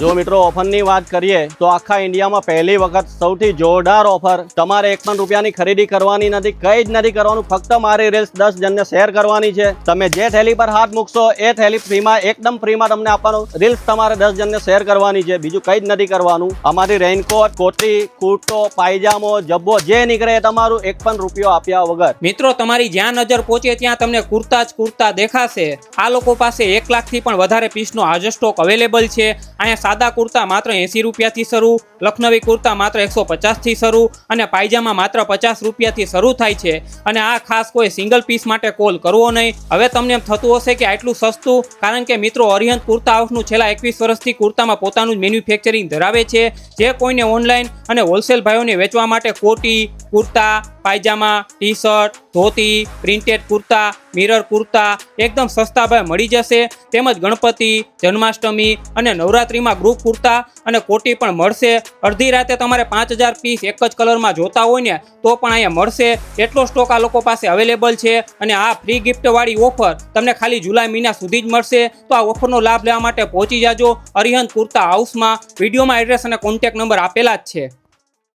જો મિત્રો ઓફરની વાત કરીએ તો આખા ઇન્ડિયામાં પહેલી વખત સૌથી જોરદાર ઓફર તમારે 51 રૂપિયાની ખરીદી કરવાની નથી, કંઈ જ નથી કરવાનું, ફક્ત મારી રીલ્સ 10 જણને શેર કરવાની છે। તમે જે થેલી પર હાથ મૂકશો એ થેલી ફ્રીમાં, એકદમ ફ્રીમાં તમને આપવાનું। રીલ્સ તમારે 10 જણને શેર કરવાની છે, બીજું કંઈ જ નથી કરવાનું। અમારી રેઇનકોટ, કોટી, કુર્તો, પાયજામો, જબ્બો જે નીકળે એ તમારું 51 રૂપિયો આપ્યા વગર। મિત્રો તમારી જ્યાં નજર પહોંચે ત્યાં તમને કુર્તા જ કુર્તા દેખાશે। આ લોકો પાસે 1 લાખથી પણ વધારે પીસનો હાજર સ્ટોક અવેલેબલ છે। અહીંયા સાદા કુર્તા માત્ર 80 રૂપિયાથી શરૂ, લખનવી કુર્તા માત્ર 150થી શરૂ અને પાયજામા માત્ર 50 રૂપિયાથી શરૂ થાય છે। અને આ ખાસ કોઈ સિંગલ પીસ માટે કોલ કરવો નહીં। હવે તમને એમ થતું હશે કે આટલું સસ્તું, કારણ કે મિત્રો અરિહંત કુર્તા હાઉસનું છેલ્લા 21 વર્ષથી કુર્તામાં પોતાનું જ મેન્યુફેક્ચરિંગ ધરાવે છે। જે કોઈને ઓનલાઈન અને હોલસેલ ભાઈઓને વેચવા માટે કોટી, કુર્તા, પાયજામા, ટી શર્ટ, ધોતી, પ્રિન્ટેડ કુર્તા, મિરર કુર્તા એકદમ સસ્તા ભાવે મળી જશે। તેમજ ગણપતિ, જન્માષ્ટમી અને નવરાત્રિમાં ગ્રુપ કુર્તા અને કોટી પણ મળશે। અડધી રાતે તમારે 5000 પીસ એક જ કલરમાં જોતા હોય ને તો પણ અહીંયા મળશે। એટલો સ્ટોક આ લોકો પાસે અવેલેબલ છે અને આ ફ્રી ગિફ્ટવાળી ઓફર તમને ખાલી જુલાઈ મહિના સુધી જ મળશે। તો આ ઓફરનો લાભ લેવા માટે પહોંચી જાજો અરિહંત કુર્તા હાઉસમાં। વિડીયોમાં એડ્રેસ અને કોન્ટેક્ટ નંબર આપેલા જ છે।